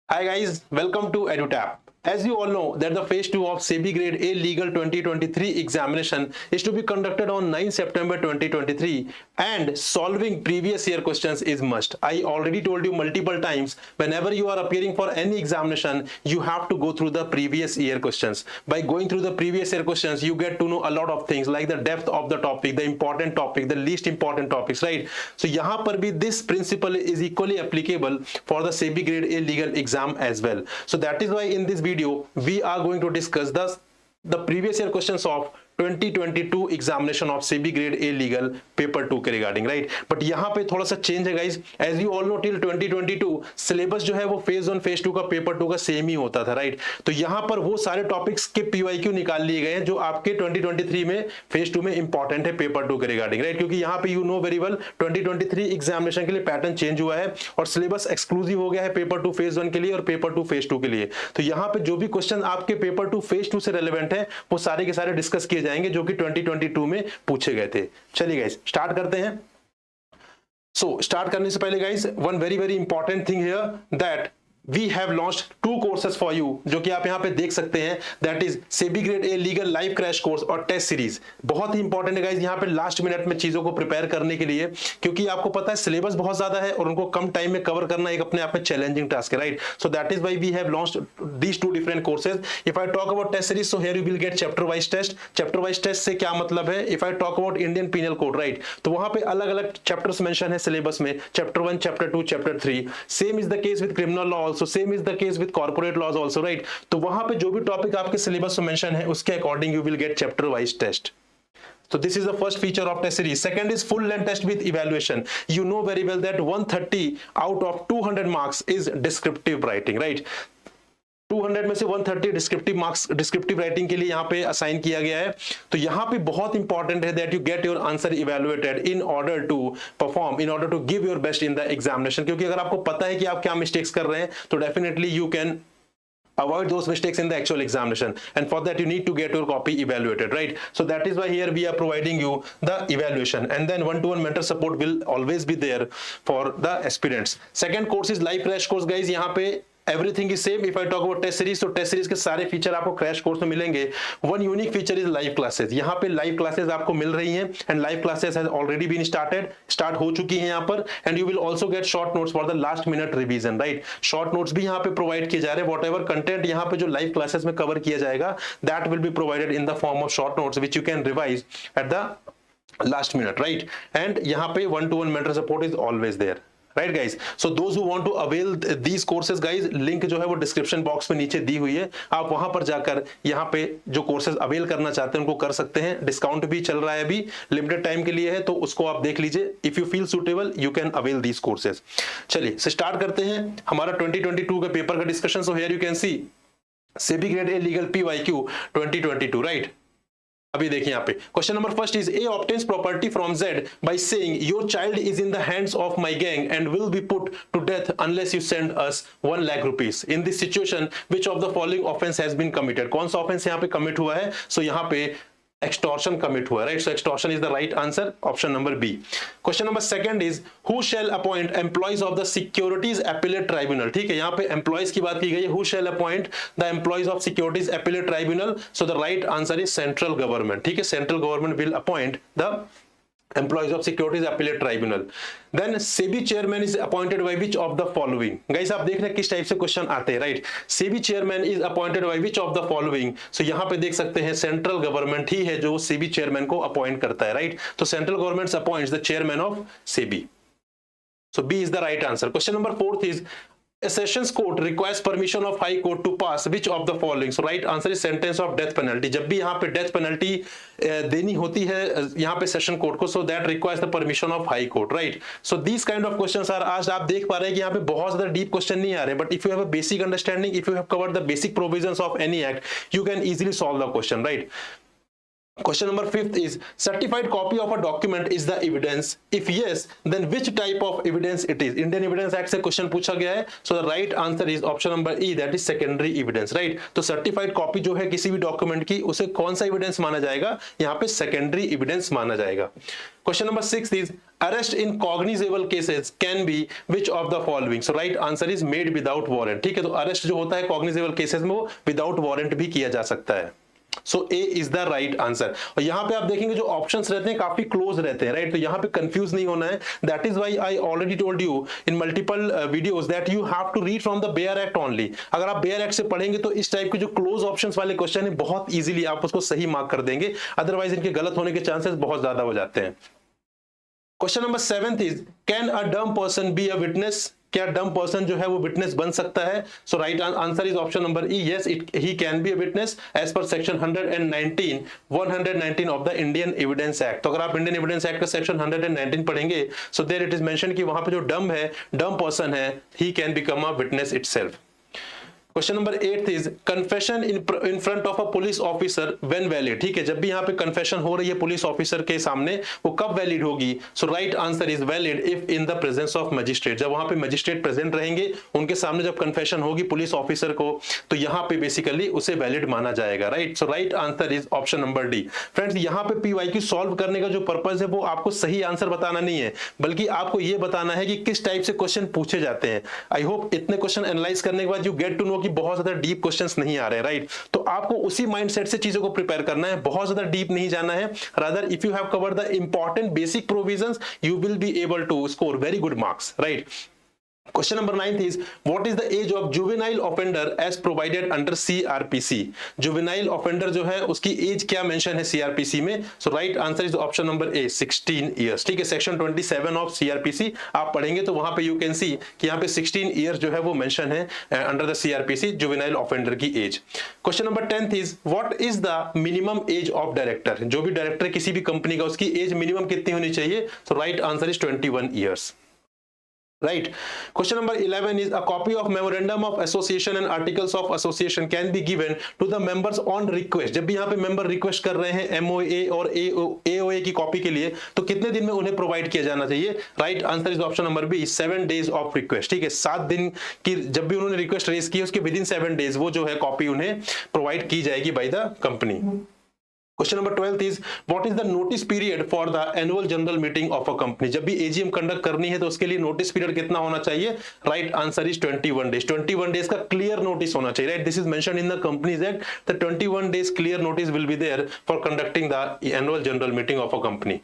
Hi guys, welcome to EduTap. As you all know that the phase 2 of SEBI Grade A Legal 2023 examination is to be conducted on 9 September 2023 and solving previous year questions is must. I already told you multiple times whenever you are appearing for any examination you have to go through the previous year questions. By going through the previous year questions you get to know a lot of things like the depth of the topic, the important topic, the least important topics, right? So यहाँ पर भी this principle is equally applicable for the SEBI Grade A legal exam as well. So that is why in this video we are going to discuss the previous year questions of 2022 examination of SEBI grade A legal paper 2 के regarding, right? But यहां पे थोड़ा सा change है guys. As you all know till 2022 syllabus जो है वो phase 1 phase 2 का पेपर 2 का सेम ही होता था, राइट? तो यहां पर वो सारे टॉपिक्स के पीवाईक्यू निकाल लिए गए हैं जो आपके 2023 में फेज 2 में इंपॉर्टेंट है पेपर 2 के रिगार्डिंग, राइट? क्योंकि यहां पे you know very well 2023 examination के लिए पैटर्न चेंज हुआ है और सिलेबस एक्सक्लूसिव हो गया है पेपर 2 फेज 1 के लिए और पेपर 2 फेज 2 के लिए. तो यहां पे जो भी क्वेश्चन आपके पेपर 2 फेज 2 से रेलेवेंट है वो सारे के सारे डिस्कस किए जाएंगे जो कि 2022 में पूछे गए थे. चलिए गाइस स्टार्ट करते हैं. सो स्टार्ट करने से पहले guys one very very important thing here that we have launched 2 courses for you जो कि आप यहां पे देख सकते हैं. That is SEBI grade A legal live crash course और टेस्ट सीरीज. बहुत ही इंपॉर्टेंट है गाइस यहां पे लास्ट मिनट में चीजों को प्रिपेयर करने के लिए, क्योंकि आपको पता है सिलेबस बहुत ज्यादा है और उनको कम टाइम में कवर करना एक अपने आप में चैलेंजिंग टास्क है, right? So that is why we have launched these 2 different courses. If I talk about test series, so here you will get chapter wise test. Chapter wise test से क्या मतलब है? If I talk about Indian Penal Code, right, तो वहां पे अलग अलग chapters mention है सिलेबस में, chapter 1, chapter 2, chapter 3. Same is the case with criminal law also, same is the case with corporate laws also, right? तो वहां पे जो भी टॉपिक आपके सिलेबस में मेंशन है उसके according you will get chapter wise test. So this is the first feature of test series. Second is full length test with evaluation. You know very well that 130 out of 200 marks is descriptive writing, right? 200 में से 130 descriptive marks descriptive writing के लिए यहाँ पे assign किया गया है. तो यहाँ पे बहुत इंपॉर्टेंट है that you get your answer evaluated in order to perform, in order to give your best in the examination. क्योंकि अगर आपको पता है कि आप क्या मिस्टेक्स कर रहे हैं तो definitely you can avoid those mistakes in the actual examination, and for that you need to get your copy evaluated, right? So that is why here we are providing you the evaluation, and then one-to-one mentor support will always be there for the aspirants. Second course is live crash course guys. यहाँ पे everything is same. If I talk about test series, तो test series के सारे feature आपको crash course में मिलेंगे. One unique feature is live classes. यहाँ पे लाइव क्लासेस आपको मिल रही हैं and live classes has already been start हो चुकी हैं यहाँ पर. And you will also get short notes for the last minute revision, right? Short notes भी यहाँ पे प्रोवाइड किए जा रहे हैं. वॉट एवर कंटेंट यहाँ पे जो लाइव क्लासेस में कवर किया जाएगा that will be provided in the form of short notes which you can revise at the last minute, right? And यहाँ पे 1-to-1 mentor support is always there, right guys? So those who want to avail these courses guys, link जो है वो description box में नीचे दी हुई है. आप वहां पर जाकर यहाँ पे जो कोर्सेज अवेल करना चाहते हैं उनको कर सकते हैं. डिस्काउंट भी चल रहा है, अभी लिमिटेड टाइम के लिए है, तो उसको आप देख लीजिए. If you feel suitable you can avail these courses. चलिए स्टार्ट करते हैं हमारा 2022 के पेपर का discussion. So here you can see SEBI grade A legal PYQ 2022, right? अभी देखिए यहाँ पे question number first is A obtains property from Z by saying your child is in the hands of my gang and will be put to death unless you send us 1 lakh rupees. In this situation which of the following offence has been committed? कौन सा offence यहाँ पे commit हुआ है? सो यहाँ पे extortion commit हुआ, right? So extortion is the right answer, option number B. Question number second is who shall appoint employees of the Securities Appellate Tribunal? ठीक है, यहाँ पे employees की बात की गई है. Who shall appoint the employees of Securities Appellate Tribunal? So the right answer is central government. ठीक है, central government will appoint the employees of Securities Appellate Tribunal. Then SEBI chairman is appointed by which of the following? Guys आप देख रहे हैं किस type से question आते हैं, right? SEBI chairman is appointed by which of the following? So यहाँ पे देख सकते हैं सेंट्रल गवर्नमेंट ही है जो SEBI chairman को अपॉइंट करता है, राइट? तो central government appoints the chairman of SEBI. So B is the right answer. Question number 4 is a sessions court requires permission of high court to pass which of the following? So right answer is sentence of death penalty. जब भी यहाँ पे death penalty देनी होती है यहाँ पे session court को, so that requires the permission of high court, right? So these kind of questions are asked. आप देख पा रहे हैं कि यहाँ पे बहुत ज्यादा deep question नहीं आ रहे, but if you have a basic understanding, if you have covered the basic provisions of any act, you can easily solve the question, right? Question number 5th is certified copy of a document is the evidence. If yes, then which type of evidence it is? Indian Evidence Act से question पूछा गया है. So the right answer is option number E, that is secondary evidence, right? तो certified copy जो है किसी भी document की, उसे कौन सा एविडेंस माना जाएगा? यहाँ पे secondary evidence माना जाएगा. Question number 6 is arrest in cognizable cases can be which of the following? So right answer is made without warrant. ठीक है, तो अरेस्ट जो होता है cognizable cases में वो विदाउट वारंट भी किया जा सकता है. सो ए इज द राइट आंसर. और यहां पे आप देखेंगे जो ऑप्शंस रहते हैं काफी क्लोज रहते हैं, राइट? तो यहां पे कंफ्यूज नहीं होना है. That is why I already told you in multiple videos that you have to read from the bare act only. अगर आप बेयर एक्ट से पढ़ेंगे तो इस टाइप के जो क्लोज ऑप्शंस वाले क्वेश्चन है बहुत इजीली आप उसको सही मार्क कर देंगे, अदरवाइज इनके गलत होने के चांसेस बहुत ज्यादा हो जाते हैं. Question number 7 is can a dumb person B a witness? क्या डम पर्सन जो है वो विटनेस बन सकता है? So right answer is option number E, yes he can be a witness as per section 119 of the Indian Evidence Act. तो अगर आप इंडियन एविडेंस एक्ट का सेक्शन 119 पढ़ेंगे, so there it is mentioned कि वहां पे जो डम है, डम पर्सन है, he can become a witness itself. Question number 8 is confession in front of a police officer when valid. ठीक है, जब भी यहाँ पे कन्फेशन हो रही है पुलिस ऑफिसर के सामने, वो कब वैलिड होगी? So right answer is valid if in the presence of magistrate. जब वहां पे मजिस्ट्रेट प्रेजेंट रहेंगे, उनके सामने जब कन्फेशन होगी पुलिस ऑफिसर को, तो यहाँ पे बेसिकली उसे वैलिड माना जाएगा, right? So right answer is option number D. Friends, यहाँ पे पीवाईक्यू सॉल्व करने का जो पर्पज है वो आपको सही आंसर बताना नहीं है, बल्कि आपको ये बताना है कि किस टाइप से क्वेश्चन पूछे जाते हैं. आई होप इतने क्वेश्चन एनालाइज करने के बाद यू गेट टू नो कि बहुत ज्यादा डीप क्वेश्चंस नहीं आ रहे, राइट? तो आपको उसी माइंडसेट से चीजों को प्रिपेयर करना है, बहुत ज्यादा डीप नहीं जाना है. Rather if you have covered the important basic provisions, you will be able to score very good marks, right? Question number 9 is what is the age of juvenile offender as provided under CRPC? Juvenile offender जो है उसकी as क्या mention है CRPC में? So right answer is option number A, 16 years. ठीक है, section 27 of CRPC आप पढ़ेंगे तो वहां पे you can see कि यहाँ पे 16 years जो है वो मेंशन है under the CRPC juvenile offender की एज. क्वेश्चन नंबर 10 is what is the minimum age of director? जो भी डायरेक्टर किसी भी कंपनी का, उसकी एज मिनिमम कितनी होनी चाहिए? So right answer is 21 years. Right. Question number 11 is a copy of memorandum of association and articles of association can be given to the members on request. जब भी यहाँ पे मेंबर रिक्वेस्ट कर रहे हैं MOA और AOA की copy के लिए, तो कितने दिन में उन्हें प्रोवाइड किया जाना चाहिए? Right answer is option number B, 7 days of request. ठीक है, 7 दिन की जब भी उन्होंने रिक्वेस्ट रेज की, उसके विद इन 7 days वो जो है कॉपी उन्हें प्रोवाइड की जाएगी bye the company. Question number 12 is what is the notice period for the annual general meeting of a company? जब भी एजीएम कंडक्ट करनी है तो उसके लिए नोटिस पीरियड कितना होना चाहिए? Right answer is 21 days. 21 days का क्लियर नोटिस होना चाहिए, right? This is mentioned in the companies Act. The 21 days clear notice will be there for conducting the annual general meeting of a company.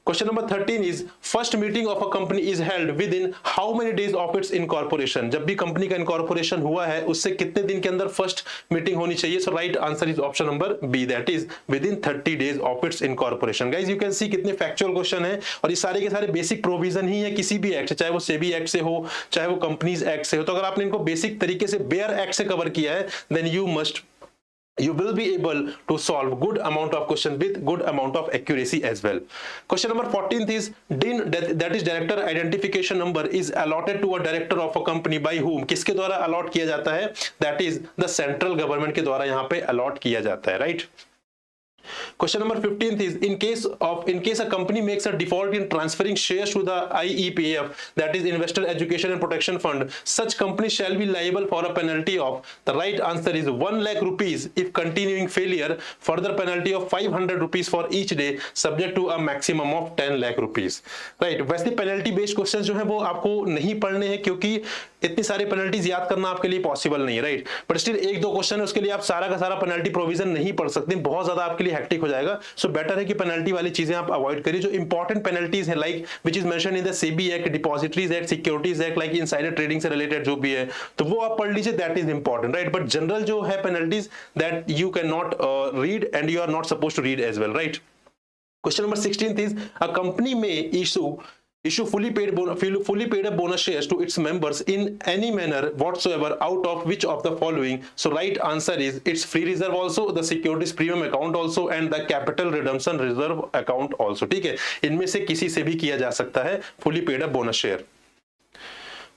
Question number 13 is first meeting of a company is held within how many days of its incorporation? जब भी company का incorporation हुआ है, उससे कितने दिन के अंदर फर्स्ट मीटिंग होनी चाहिए? So right answer is option number B, that is within 30 days of its incorporation. Guys, you can see कितने फैक्चुअल क्वेश्चन है, और ये सारे के सारे बेसिक प्रोविजन ही है किसी भी एक्ट, चाहे वो सेबी एक्ट से हो, चाहे वो कंपनीज एक्ट से हो. तो अगर आपने इनको बेसिक तरीके से बेयर एक्ट से कवर किया है, then you will be able to solve good amount of question with good amount of accuracy as well. Question number 14 is DIN, that is director identification number, is allotted to a director of a company by whom? किसके द्वारा allot किया जाता है? That is the central government के द्वारा यहाँ पे allot किया जाता है, right? Question number 15 is in case a company makes a default in transferring shares to the IEPF, that is Investor Education and Protection Fund, such company shall be liable for a penalty of, the right answer is 1 lakh rupees if continuing failure, further penalty of 500 rupees for each day subject to a maximum of 10 lakh rupees. Right, वैसे penalty based questions जो है वो आपको नहीं पढ़ने हैं, क्योंकि इतनी सारी पेनल्टीज याद करना आपके लिए पॉसिबल नहीं है, राइट? बट स्टिल एक दो क्वेश्चन है, उसके लिए आप सारा का सारा पेनल्टी प्रोविजन नहीं पढ़ सकते, बहुत ज्यादा आपके लिए हेक्टिक हो जाएगा. सो बेटर है कि पेनल्टी वाली चीजें आप अवॉइड करिए. जो इंपॉर्टेंट पेनल्टीज है, like which is mention in the SEBI act, depositories act, securities act, like insider trading से रिलेटेड जो भी है, तो वो आप पढ़ लीजिए, that is important, right? But general जो है penalties, that you can not read and you are not suppose to read as well, right? Question number 16 is a company में issue fully paid up bonus shares to its members in any manner whatsoever out of which of the following? So right answer is it's free reserve also, the securities premium account also, and the capital redemption reserve account also. ठीक है, इनमें से किसी से भी किया जा सकता है fully paid up bonus share.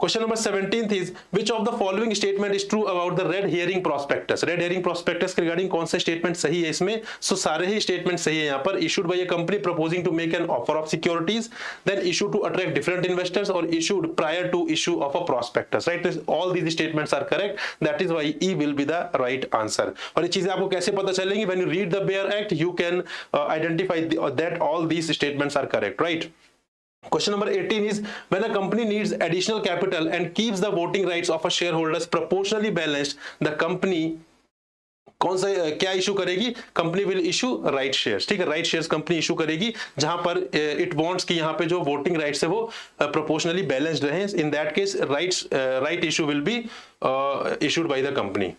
Question number 17th is which of the following statement is true about the red herring prospectus. Red herring prospectus के रिगार्डिंग कौन सा स्टेटमेंट सही है इसमें? सो सारे ही स्टेटमेंट सही है यहाँ पर। Issued by a company proposing to make an offer of securities, then issue to attract different investors, और issued prior to issue of a prospectus, right? All these statements are correct, that is why E will be the right answer. और ये चीजें आपको कैसे पता चलेंगी? When you read the bare act you can identify that all these statements are correct, right? Question number 18 is when a company needs additional capital and keeps the voting rights of a shareholders proportionally balanced, the company कौन सा क्या issue करेगी? Company will issue right shares, ठीक है? Right shares company issue करेगी जहां पर it wants कि यहां पे जो वोटिंग राइट्स है वो प्रोपोर्शनली बैलेंस्ड रहे। In that case right issue will be issued by the company.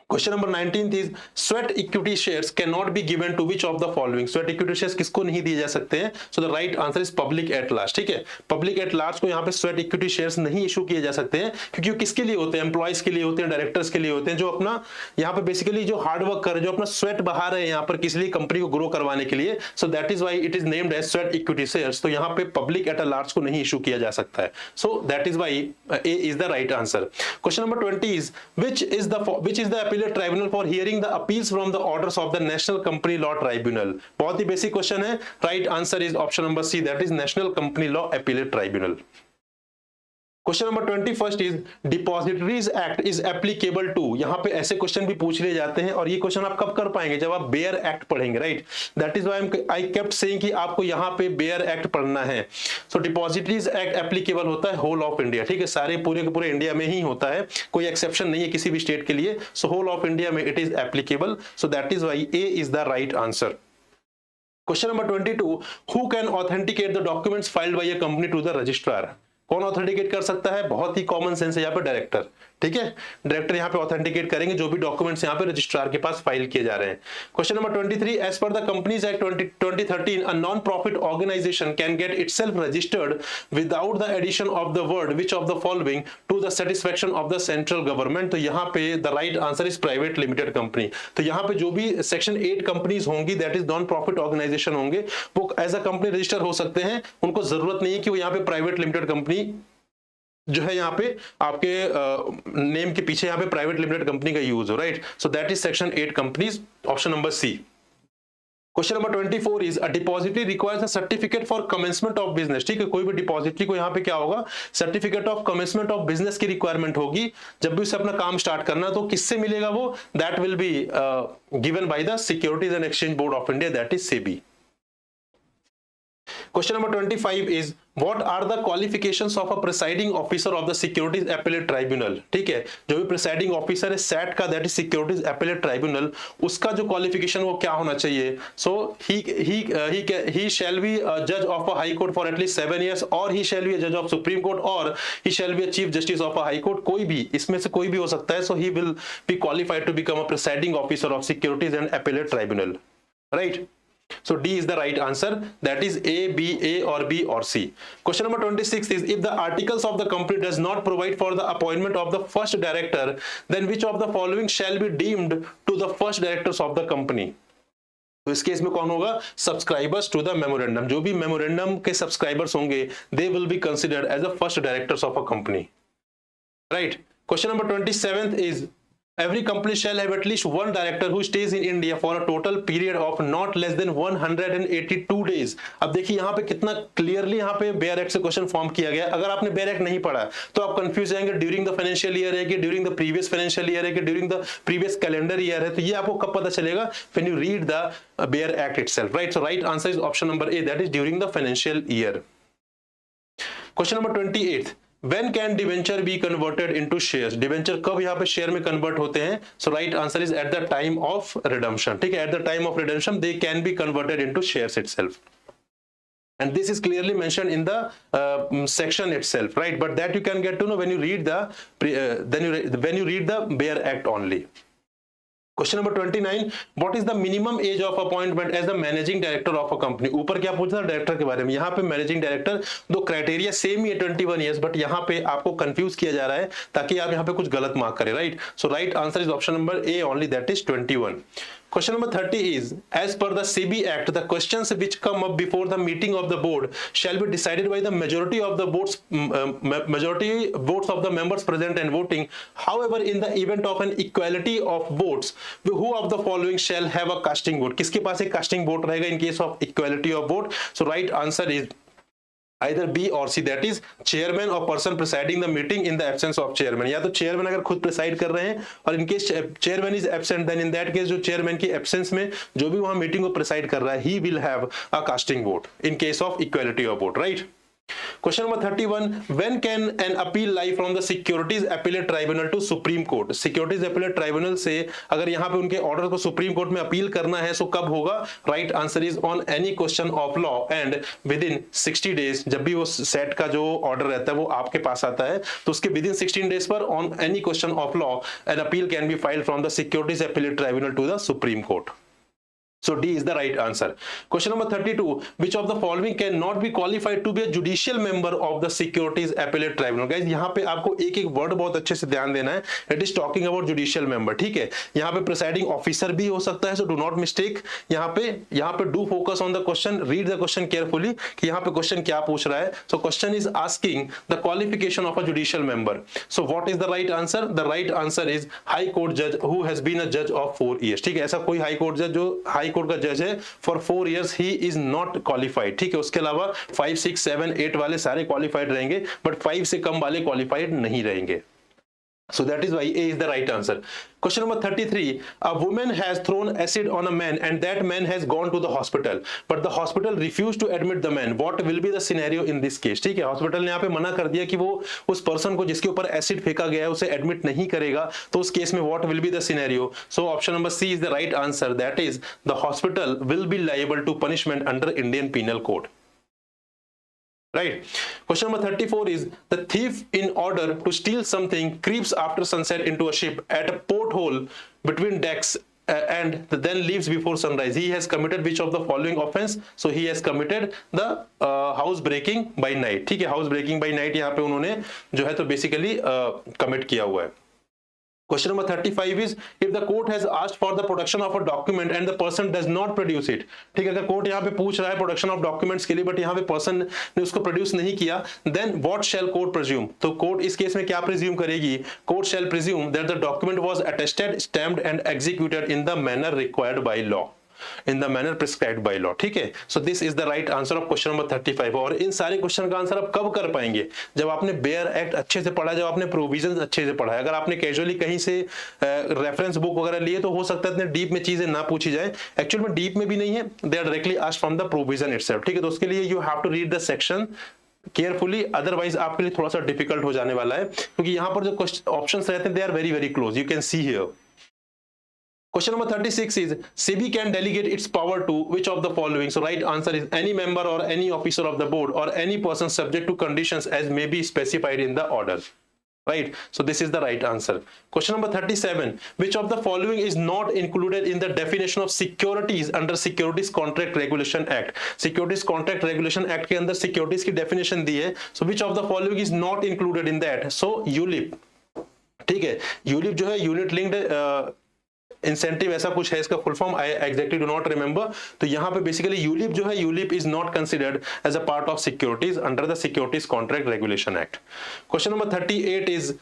Question number 19th is sweat equity shares can not be given to which of the following. Sweat equity shares किसको नहीं दिए जा सकते हैं? So the right answer is public at large, ठीक है? Public at large को यहाँ पे स्वेट इक्विटी शेयर्स नहीं इशू किए जा सकते हैं, क्योंकि किसके लिए होते हैं? एम्प्लॉयज के लिए होते हैं, डायरेक्टर्स के लिए होते हैं, जो अपना यहाँ पे बेसिकली जो हार्ड वर्क कर रहे हैं, जो अपना स्वेट बहा रहे हैं यहाँ पर किस लिए? कंपनी को ग्रो करवाने के लिए। So that is why it is named as sweat equity shares. तो यहाँ पे पब्लिक एट अ लार्ज को नहीं इशू किया जा सकता है। So that is why A is the right answer. Question number 20 is which is the appellate tribunal for hearing the appeals from the orders of the National Company Law Tribunal। बहुत ही basic question है। Right answer is option number C, that is national company law appellate tribunal. Question number 21 is depositories act is applicable to. यहां पे ऐसे question भी पूछ लिए जाते हैं, और ये क्वेश्चन आप कब कर पाएंगे? जब आप बेयर एक्ट पढ़ेंगे, right? That is why I kept saying कि आपको यहां पे बेयर एक्ट पढ़ना है। सो डिपॉजिटरीज एक्ट एप्लीकेबल होता है होल ऑफ इंडिया, ठीक है? सारे पूरे के पूरे इंडिया में ही होता है, कोई एक्सेप्शन नहीं है किसी भी स्टेट के लिए। सो होल ऑफ इंडिया में it is applicable. So that is why A is the right answer. Question number 22 who can authenticate the documents filed by a company to the registrar. कौन authenticate कर सकता है? बहुत ही common sense है यहाँ पे, director, ठीक है? डायरेक्टर यहाँ पे ऑथेंटिकेट करेंगे जो भी डॉक्यूमेंट्स यहाँ पे रजिस्ट्रार के पास फाइल किए जा रहे हैं। Question number 23 as per the companies act 2013 a non profit organization can get itself registered without the addition of the word which of the following to the satisfaction of the central government. तो यहाँ पे the right answer is private limited company. तो यहाँ पे जो भी section 8 companies होंगी that is non profit organization होंगे, वो एज अ कंपनी रजिस्टर हो सकते हैं। उनको जरूरत नहीं है कि वो यहाँ पे प्राइवेट लिमिटेड कंपनी जो है यहाँ पे आपके नेम के पीछे यहाँ पे प्राइवेट लिमिटेड कंपनी का यूज हो, right? So that is section 8 companies, option number C. Question number 24 is a depository requires a certificate for commencement of business, ठीक है? कोई भी डिपॉजिटरी को यहाँ पे क्या होगा? Certificate of commencement of business की रिक्वायरमेंट होगी। जब भी उसे अपना काम स्टार्ट करना, तो किससे मिलेगा वो? That will be given by the securities and exchange board of India, that is SEBI. Question number 25 is what are the qualifications of a presiding officer of the Securities Appellate Tribunal? ठीक है, जो भी presiding officer है SAT का, that is Securities Appellate Tribunal, उसका जो qualification वो क्या होना चाहिए? So he shall be a judge of a high court for at least 7 years, or he shall be a judge of Supreme Court, or he shall be a chief justice of a high court। कोई भी इसमें से कोई भी हो सकता है। So he will be qualified to become a presiding officer of Securities and Appellate Tribunal, right? So D is the right answer, that is A, B, A or B or C. Question number 26 is if the articles of the company does not provide for the appointment of the first director, then which of the following shall be deemed to the first directors of the company? तो इस case में कौन होगा? Subscribers to the memorandum। जो भी memorandum के subscribers होंगे they will be considered as the first directors of a company, right? Question number 27 is every company shall have at least one director who stays in India for a total period of not less than 182 days। अब देखिए यहाँ पे कितना clearly यहाँ पे bare act से question form किया गया। अगर आपने बेयर एक्ट नहीं पढ़ा तो आप कंफ्यूज जाएंगे, ड्यूरिंग द फाइनेंशियल ईयर है कि during the previous financial year है कि during the previous calendar year है। तो ये आपको कब पता चलेगा? When you read the bare act itself, right? So right answer is option number A, that is during the financial year. Question number 28 When can debenture be converted into shares? Debenture कब यहाँ पे share में convert होते हैं? So right answer is at the time of redemption, ठीक है? Eight the time of redemption they can be converted into shares itself, and this is clearly mentioned in the section itself, right? But that you can get to know when you read the when you read the Bear Act only. Question number 29 what is the minimum age of appointment as the managing director of a company. ऊपर क्या पूछा था? Director के बारे में। यहाँ पे managing director, दो क्राइटेरिया सेम ही है 21 ईयर्स, बट यहाँ पे आपको कंफ्यूज किया जा रहा है ताकि आप यहाँ पे कुछ गलत मार्क करें, right? So right answer is option number A only, that is 21। Question number 30 is, as per the SEBI Act, the questions which come up before the meeting of the board shall be decided by the majority of the majority votes of the members present and voting. However, in the event of an equality of votes, who of the following shall have a casting vote? किसके पास एक casting vote रहेगा in case of equality of vote? So right answer is either B or C, that is chairman or person presiding the meeting in the absence of chairman. या तो chairman अगर खुद preside कर रहे हैं और in case chairman is absent, then in that case जो chairman की absence में जो भी वहां meeting को preside कर रहा है, he will have a casting vote in case of equality of vote, right? Question number 31, when can an appeal lie from the Securities Appellate Tribunal to Supreme Court? Securities Appellate Tribunal से अगर यहाँ पे उनके order को supreme court में appeal करना है तो कब होगा? Right answer is on any question of law and with in 60 days. जब भी वो सेट का जो ऑर्डर रहता है वो आपके पास आता है तो उसके विद इन 16 डेज पर on any question of law an appeal can be filed from the securities appellate tribunal to the supreme court. So D is the right answer. Question number 32, which of the following cannot be qualified to be a judicial member of the Securities Appellate Tribunal? Guys, यहाँ पे आपको एक एक word बहुत अच्छे से ध्यान देना है. It is talking about judicial member. ठीक है, यहाँ पे presiding officer भी हो सकता है, so do not mistake. यहाँ पे do focus on the question, read the question carefully कि यहाँ पे question क्या पूछ रहा है. So question is asking the qualification of a judicial member. So what is the right answer? The right answer is High Court judge who has been a judge of 4 years. ठीक है, ऐसा कोई High Court judge जो High court का जज है for 4 years he is not qualified. ठीक है, उसके अलावा 5, 6, 7, 8 वाले सारे क्वालिफाइड रहेंगे बट 5 से कम वाले क्वालिफाइड नहीं रहेंगे. So that is why A is the right answer. Question number 33. A woman has thrown acid on a man and that man has gone to the hospital. But the hospital refused to admit the man. What will be the scenario in this case? ठीक है, hospital ने यहाँ पे मना कर दिया कि वो उस पर्सन को जिसके ऊपर एसिड फेंका गया है उसे एडमिट नहीं करेगा. तो उस केस में what will be the scenario? So option number C is the right answer. That is the hospital will be liable to punishment under Indian Penal Code. Right. Question number 34 is, the thief in order to steal something creeps after sunset into a ship at a porthole between decks and then leaves before sunrise. He has committed which of the following offense? So he has committed the house breaking by night. ठीक है, house breaking by night यहाँ पे उन्होंने जो है तो basically commit किया हुआ है. Question number 35 is, if the court has asked for the production of a document and the person does not produce it. ठीक है, अगर कोर्ट यहाँ पे पूछ रहा है प्रोडक्शन ऑफ डॉक्यूमेंट्स के लिए बट यहाँ पे पर्सन ने उसको प्रोड्यूस नहीं किया, then what shall court presume? तो कोर्ट इस केस में क्या प्रिज्यूम करेगी? Court shall presume that the document was attested, stamped and executed in the manner required by law. In the manner prescribed by law. ठीक है, so this is the right answer of question number 35. और इन सारे question का answer आप कब कर पाएंगे? जब आपने बेयर एक्ट अच्छे से पढ़ा, जब आपने प्रोविजंस अच्छे से पढ़ा है. अगर आपने कैजुअली कहीं से रेफरेंस बुक वगैरह लिए तो हो सकता है इतने डीप में चीजें ना पूछी जाए. एक्चुअल में डीप में भी नहीं है, they are directly asked from the provision itself. ठीक है, तो उसके लिए you have to read the section carefully, otherwise आपके लिए थोड़ा सा डिफिकल्ट हो जाने वाला है क्योंकि यहाँ पर जो ऑप्शंस रहते हैं they are very very close. You can see here. Question number 36 is, SEBI can delegate its power to which of the following? So right answer is any member or any officer of the board or any person subject to conditions as may be specified in the order. Right, so this is the right answer. Question number 37, which of the following is not included in the definition of securities under Securities Contract Regulation Act? Securities Contract Regulation Act के अंदर securities की definition दी है. So which of the following is not included in that? So ULIP. ठीक है, ULIP जो है unit linked incentive ऐसा कुछ है, इसका full form I exactly do not remember. तो यहाँ पे बेसिकली यूलिप जो है, ULIP is not considered as a part of securities under the securities contract regulation act. Question number 38 is,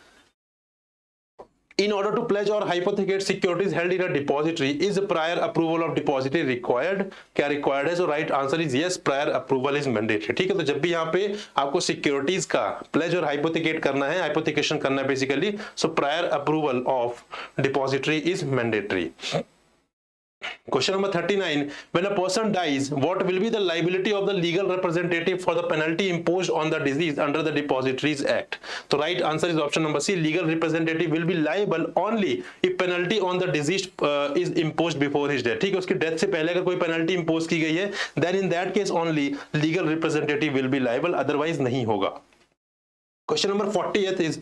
in order to pledge or hypothecate securities held in a depository, is prior approval of depository required? क्या required है? So right answer is yes, prior approval is mandatory. ठीक है, तो जब भी यहाँ पे आपको सिक्योरिटीज का प्लेज और हाइपोथिकेट करना है, हाइपोथिकेशन करना है basically, so prior approval of depository is mandatory. Question number 39, when a person dies, what will be the liability of the legal representative for the penalty imposed on the deceased under the Depositories Act? So right answer is option number C, legal representative will be liable only if penalty on the deceased is imposed before his death. ठीक है, उसकी death से पहले अगर कोई penalty impose की गई है, then in that case only legal representative will be liable, otherwise नहीं होगा. Question number 40th is,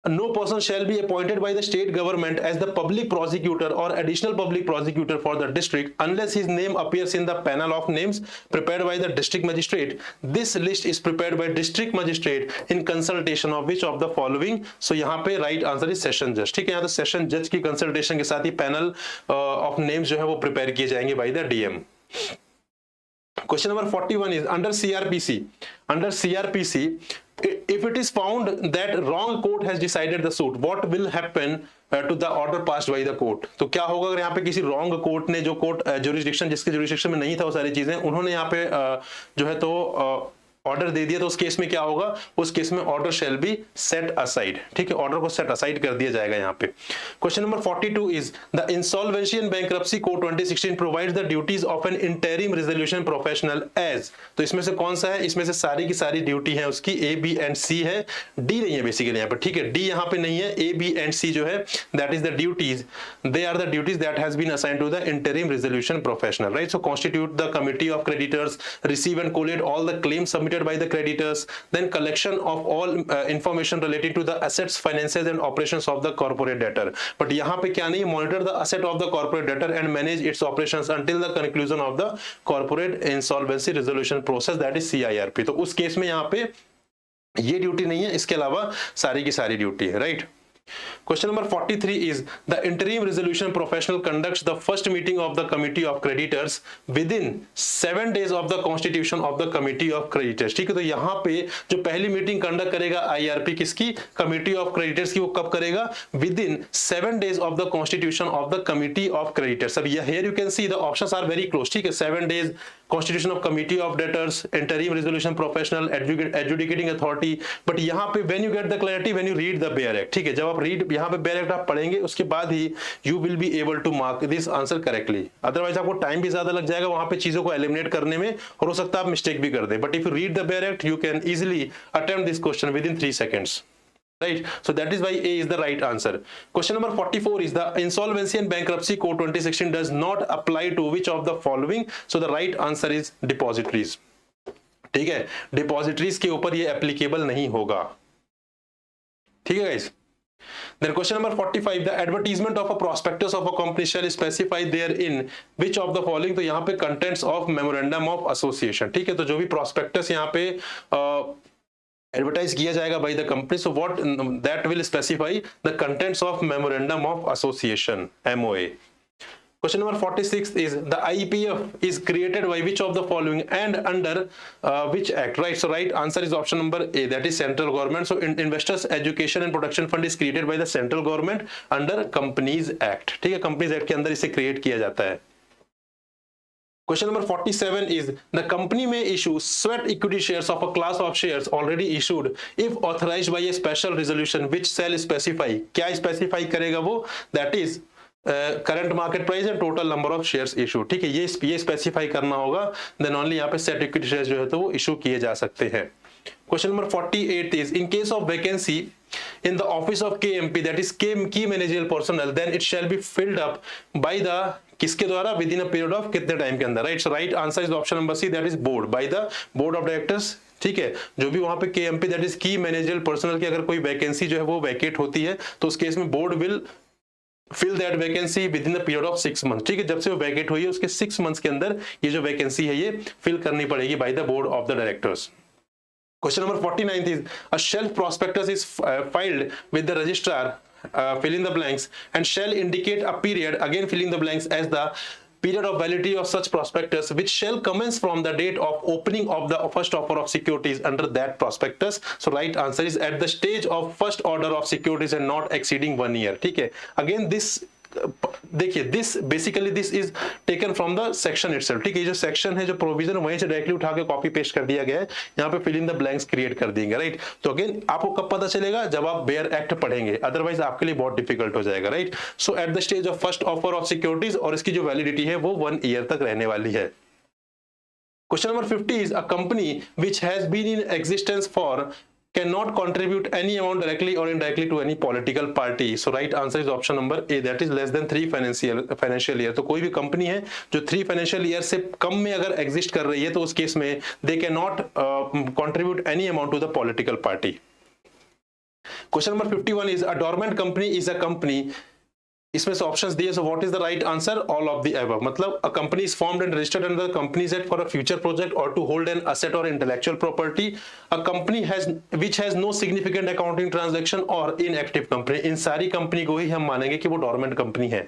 no person shall be appointed by the state government as the public prosecutor or additional public prosecutor for the district unless his name appears in the panel of names prepared by the district magistrate. This list is prepared by district magistrate in consultation of which of the following. So यहाँ पे right answer is session judge. ठीक है, यहाँ तो session judge की consultation के साथ ही panel of names जो है वो prepare किए जाएंगे by the DM. Question number 41 is under CRPC. Under CRPC, if it is found that wrong court has decided the suit, what will happen to the order passed by the court? तो क्या होगा अगर यहाँ पे किसी wrong court ने, जो court jurisdiction जिसके jurisdiction में नहीं था वो सारी चीजें, उन्होंने यहाँ पे जो है तो ऑर्डर दे दिया, तो उस केस में क्या होगा? उस केस में order shall be set aside. ठीक है, ऑर्डर को सेट असाइड कर दिया जाएगा यहाँ पे. Question number 42 is the insolvency and bankruptcy code 2016 provides the duties of an interim resolution professional as. तो इसमें से कौन सा है? इसमें से सारी की सारी ड्यूटी है उसकी ए, बी एंड सी है, डी नहीं है बेसिकली यहाँ पे. ठीक है, डी यहाँ पे नहीं है, ए, बी एंड सी जो है that is the duties, they are the duties that has been assigned to the interim resolution professional. Right, so constitute the committee of creditors, receive and collate all the claims submitted by the creditors, then collection of all information relating to the assets, finances and operations of the corporate debtor. But यहाँ पे क्या नहीं, monitor the asset of the corporate debtor and manage its operations until the conclusion of the corporate insolvency resolution process, that is CIRP. तो उस case में यहाँ पे ये ड्यूटी नहीं है, इसके अलावा सारी की सारी ड्यूटी है. Right. Question number 43 is the interim resolution professional conducts the first meeting of the committee of creditors within 7 days of the constitution of the committee of creditors. ठीक है, तो यहाँ पे जो पहली मीटिंग कंडक्ट करेगा IRP किसकी? कमिटी ऑफ क्रेडिटर्स की. वो कब करेगा? Within 7 days of the constitution of the committee of creditors. अब here you can see the options are very close. ठीक है, 7 days, constitution of committee of debtors, interim resolution professional, adjudicating authority. But यहाँ पे when you get the clarity, when you read the Bayer Act. ठीक है, जब आप read यहाँ पे बेयर एक्ट आप पढ़ेंगे उसके बाद ही you will be able to mark this answer correctly. Otherwise आपको टाइम भी ज्यादा लग जाएगा वहां पे चीजों को एलिमिनेट करने में, और हो सकता है आप मिस्टेक भी कर दे. But if you read the bare act you can easily attempt this question within 3 seconds. Right, so that is why A is the right answer. Question number 44 is the insolvency and bankruptcy code 2016 does not apply to which of the following? So the right answer is depositories. ठीक है, depositories के ऊपर ये applicable नहीं होगा. ठीक है guys. Then question number 45, the advertisement of a prospectus of a company shall specify therein which of the following? तो यहाँ पे contents of memorandum of association. ठीक है, तो जो भी prospectus यहाँ पे एडवर्टाइज किया जाएगा bye the company, so what that will specify the contents of memorandum of association, MOA. Question number 46 is the IPF is created by which of the following and under which act? Right, so right answer is option number A, that is central government. So Investors Education and Protection Fund is created by the central government under Companies Act. ठीक है, Companies Act के अंदर इसे create किया जाता है. Question number 47 is the company may issue sweat equity shares of a class of shares already issued if authorized by a special resolution which shall specify. क्या specify करेगा वो? That is current market price and total number of shares issue. ठीक है, ये specify करना होगा, then only यहाँ पे सेट इक्विटी शेयर्स जो है तो वो इशू किए जा सकते हैं. Question number 48 is in case of vacancy in the office of KMP, that is key managerial personnel, then it shall be filled up by the किसके द्वारा? Within a period of कितने time के अंदर? Right, so right answer is option number C, that is board, by the board of directors. ठीक है, जो भी वहां पे KMP that is key managerial personnel की अगर कोई वैकेंसी जो है वो वैकेट होती है तो उस केस में board will fill that vacancy within the period of 6 months. ठीक है, जब से वो वैकेट हुई है उसके 6 months के अंदर ये जो वैकेंसी है ये फिल करनी पड़ेगी bye the board of the directors. Question number 49 is a shelf prospectus is filed with the registrar, fill in the blanks, and shall indicate a period, again filling the blanks, as the period of validity of such prospectus which shall commence from the date of opening of the first offer of securities under that prospectus. So right answer is at the stage of first order of securities and not exceeding 1 year. ठीक है, again this देखिए this basically this is taken from the section itself. ठीक है, जो section है जो provision वहीं से डायरेक्टली उठा के कॉपी पेस्ट कर दिया गया है, यहाँ पे fill in the blanks create कर देंगे. राइट, तो अगेन आपको कब पता चलेगा? जब आप बेयर एक्ट पढ़ेंगे, अदरवाइज आपके लिए बहुत डिफिकल्ट हो जाएगा. Right, so at the stage of first offer of securities, और इसकी जो वैलिडिटी है वो 1 year तक रहने वाली है. Question number 50 is a company which has been in existence for cannot contribute any amount directly or indirectly to any political party. So right answer is option number A, that is less than 3 financial year. तो कोई भी company है जो 3 financial year से कम में अगर exist कर रही है तो उस केस में they cannot contribute any amount to the political party. Question number 51 is a dormant company is a company, इसमें से ऑप्शंस दिए, so what is the right answer, all of the above. मतलब a company is formed and registered under the companies Act for a future project और to hold an asset और intellectual property, a company has which has no significant accounting transaction और inactive company. इन सारी company को ही हम मानेंगे कि वो डोरमेंट कंपनी है,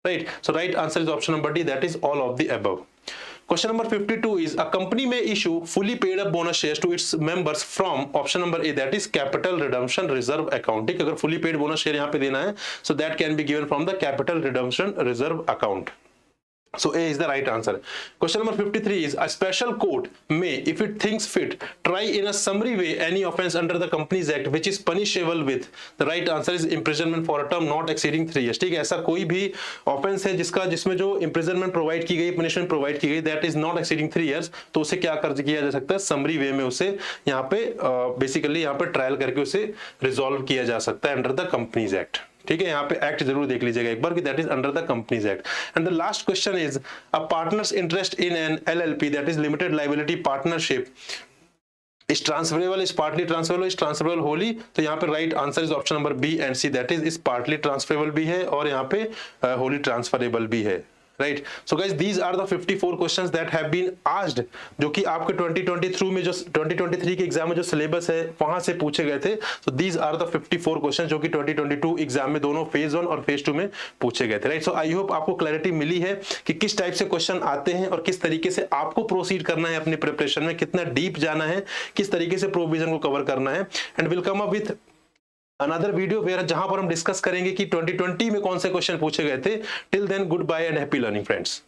right. So right answer is option number D, that is all of the above. Question number 52 is a company may issue fully paid up bonus shares to its members from option number A, that is capital redemption reserve account। ठीक, अगर fully paid bonus share यहाँ पे देना है, so that can be given from the capital redemption reserve account। So A is the right answer. Question number 53 is a special court may, if it thinks fit, try in a summary way any offence under the Companies Act which is punishable with, the right answer is imprisonment for a term not exceeding 3 years। ठीक है, ऐसा कोई भी offence है जिसमें जो imprisonment provide की गई, पनिशमेंट प्रोवाइड की गई, that is not exceeding 3 years, तो उसे क्या कर किया जा सकता है, समरी वे में उसे यहाँ पे बेसिकली यहाँ पे ट्रायल करके उसे रिजॉल्व किया जा सकता है अंडर द कंपनीज एक्ट। ठीक है, यहाँ पे एक्ट जरूर देख लीजिएगा एक बार कि that is under the companies act. And the last question is a partners interest in an LLP, that is limited liability partnership, is transferable, is partly transferable, is transferable wholly. तो यहाँ पे right answer is option number B and C, that is partly transferable भी है और यहाँ पे wholly transferable भी है, right. So guys these are the 54 questions that have been asked, जो कि आपके 2023 में जो 2023 के एग्जाम में जो सिलेबस है वहां से पूछे गए थे। So these are the 54 questions जो कि 2022 एग्जाम में दोनों फेज 1 और फेज 2 में पूछे गए थे, राइट। सो आई होप आपको क्लैरिटी मिली है कि किस टाइप से क्वेश्चन आते हैं और किस तरीके से आपको प्रोसीड करना है अपनी प्रिपरेशन में, कितना डीप जाना है, किस तरीके से प्रोविजन को कवर करना है। And will come up with another video where जहां पर हम डिस्कस करेंगे कि 2020 में कौन से क्वेश्चन पूछे गए थे। Till then good bye and happy learning friends.